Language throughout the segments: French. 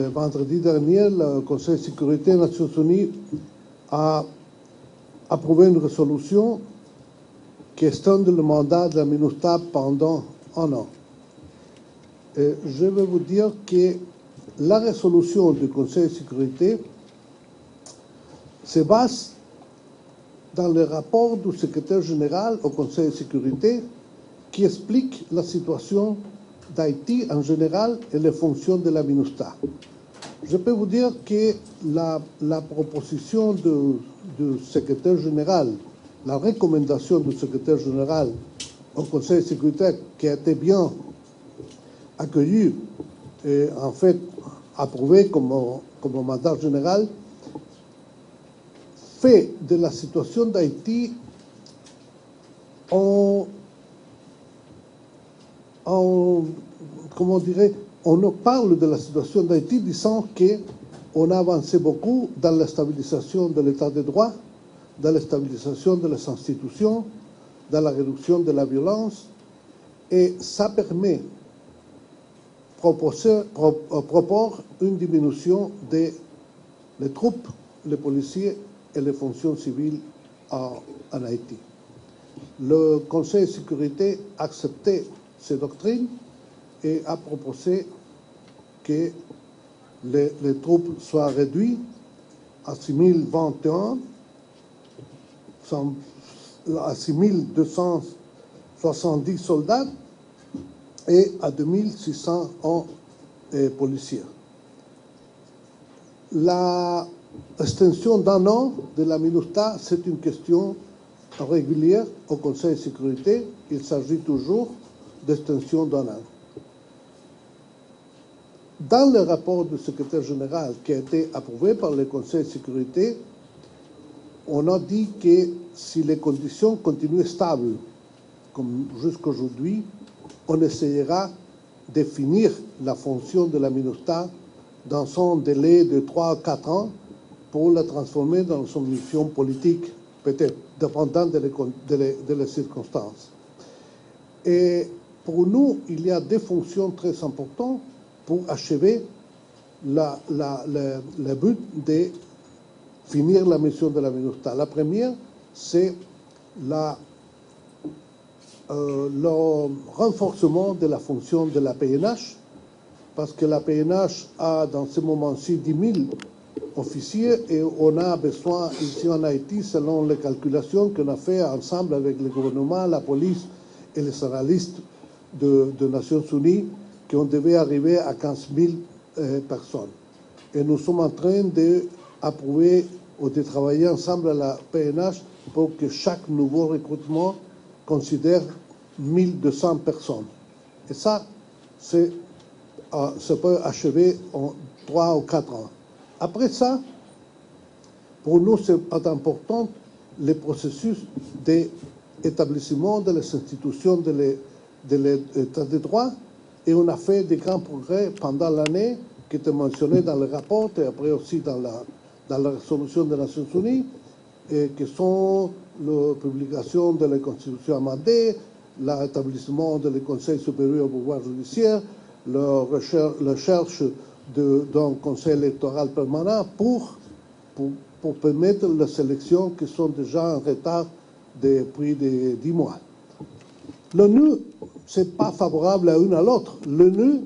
Vendredi dernier, le Conseil de sécurité des Nations Unies a approuvé une résolution qui extend le mandat de la MINUSTAH pendant un an. Et je vais vous dire que la résolution du Conseil de sécurité se base dans le rapport du secrétaire général au Conseil de sécurité qui explique la situation d'Haïti en général et les fonctions de la MINUSTAH. Je peux vous dire que la proposition du secrétaire général, la recommandation du secrétaire général au Conseil de sécurité qui a été bien accueillie et en fait approuvée comme mandat général, fait de la situation d'Haïti comment dirais, on parle de la situation d'Haïti disant qu'on a avancé beaucoup dans la stabilisation de l'état de droit, dans la stabilisation de les institutions, dans la réduction de la violence, et ça permet proposer une diminution des troupes, les policiers et les fonctions civiles en Haïti. Le Conseil de sécurité a accepté ces doctrines et a proposé que les troupes soient réduites à 6021, à 6270 soldats et à 2600 policiers. L'extension d'un an de la MINUSTAH, c'est une question régulière au Conseil de sécurité. Il s'agit toujours d'extension d'un an. Dans le rapport du secrétaire général qui a été approuvé par le Conseil de sécurité, on a dit que si les conditions continuent stables, comme jusqu'à aujourd'hui, on essayera de finir la fonction de la MINUSTAH dans son délai de 3 à 4 ans pour la transformer dans son mission politique, peut-être, dépendant des circonstances. Et pour nous, il y a des fonctions très importantes pour achever le but de finir la mission de la MINUSTAH. La première, c'est le renforcement de la fonction de la PNH, parce que la PNH a dans ce moment-ci 10 000 officiers et on a besoin ici en Haïti, selon les calculations qu'on a fait ensemble avec le gouvernement, la police et les analystes des Nations Unies, qu'on devait arriver à 15 000 personnes. Et nous sommes en train d'approuver ou de travailler ensemble à la PNH pour que chaque nouveau recrutement considère 1200 personnes. Et ça peut achever en 3 ou 4 ans. Après ça, pour nous, c'est important le processus d'établissement de les institutions de l'état de droit. Et on a fait des grands progrès pendant l'année qui étaient mentionnés dans le rapport et après aussi dans la résolution des Nations Unies, et qui sont la publication de la Constitution amendée, l'établissement du Conseil supérieur au pouvoir judiciaire, la recherche d'un conseil électoral permanent pour permettre les élections qui sont déjà en retard depuis 10 mois. L'ONU, ce n'est pas favorable à une à l'autre. L'ONU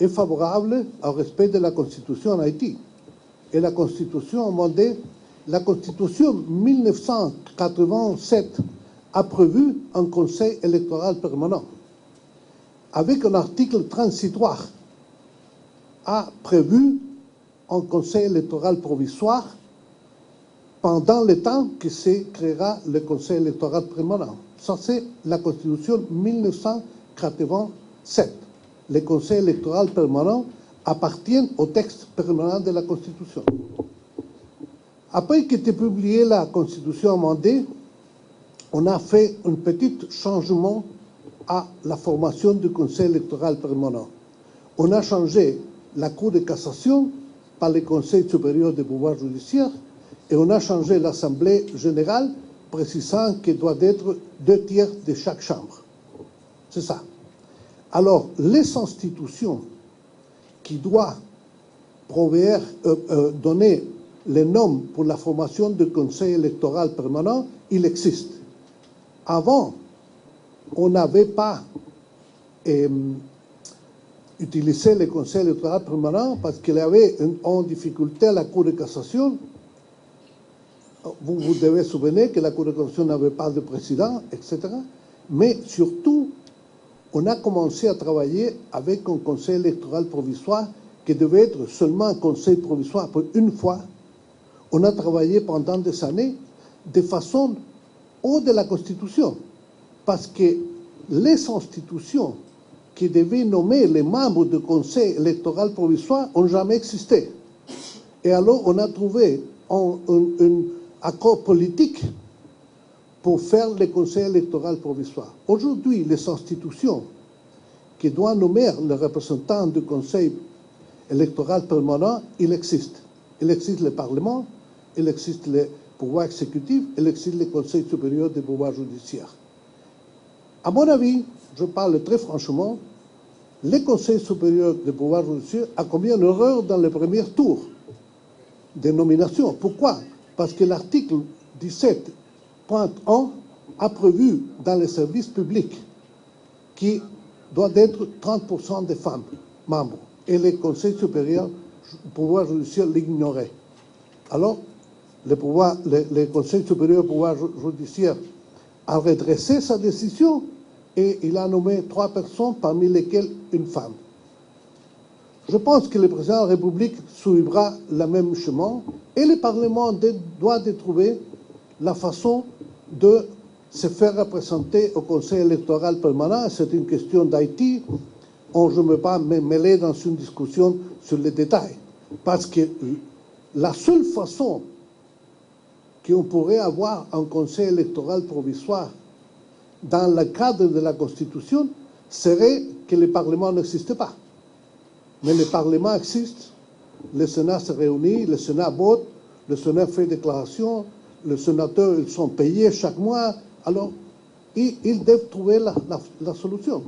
est favorable au respect de la Constitution en Haïti. Et la Constitution amendée, la Constitution 1987 a prévu un conseil électoral permanent. Avec un article transitoire, a prévu un conseil électoral provisoire pendant le temps que se créera le conseil électoral permanent. Ça, c'est la Constitution 1987. Le conseil électoral permanent appartient au texte permanent de la Constitution. Après qu'était publiée la Constitution amendée, on a fait un petit changement à la formation du conseil électoral permanent. On a changé la Cour de cassation par le Conseil supérieur du pouvoir judiciaire et on a changé l'Assemblée générale précisant qu'il doit être 2/3 de chaque chambre. C'est ça. Alors, les institutions qui doivent donner les noms pour la formation du Conseil électoral permanent, il existe. Avant, on n'avait pas utilisé le Conseil électoral permanent parce qu'il y avait en difficulté à la Cour de cassation. Vous devez vous souvenir que la Cour de cassation n'avait pas de président, etc. Mais surtout, on a commencé à travailler avec un Conseil électoral provisoire qui devait être seulement un Conseil provisoire pour une fois. On a travaillé pendant des années de façon hors de la Constitution, parce que les institutions qui devaient nommer les membres du Conseil électoral provisoire n'ont jamais existé. Et alors, on a trouvé un accord politique pour faire le Conseil électoral provisoire. Aujourd'hui, les institutions qui doivent nommer les représentants du Conseil électoral permanent, il existe. Il existe le Parlement, il existe le pouvoir exécutif, il existe le Conseil supérieur du pouvoir judiciaire. À mon avis, je parle très franchement, le Conseil supérieur du pouvoir judiciaire a commis une erreur dans le premier tour de nomination. Pourquoi? Parce que l'article 17.1 a prévu dans les services publics qui doit être 30% de femmes membres. Et le Conseil supérieur du pouvoir judiciaire l'ignorait. Alors, le Conseil supérieur du pouvoir judiciaire a redressé sa décision et il a nommé 3 personnes, parmi lesquelles une femme. Je pense que le président de la République suivra le même chemin et le Parlement doit trouver la façon de se faire représenter au Conseil électoral permanent. C'est une question d'Haïti. Je ne veux pas me mêler dans une discussion sur les détails. Parce que la seule façon qu'on pourrait avoir un Conseil électoral provisoire dans le cadre de la Constitution serait que le Parlement n'existe pas. Mais le Parlement existe, le Sénat se réunit, le Sénat vote, le Sénat fait déclaration, les sénateurs ils sont payés chaque mois. Alors, ils doivent trouver la solution.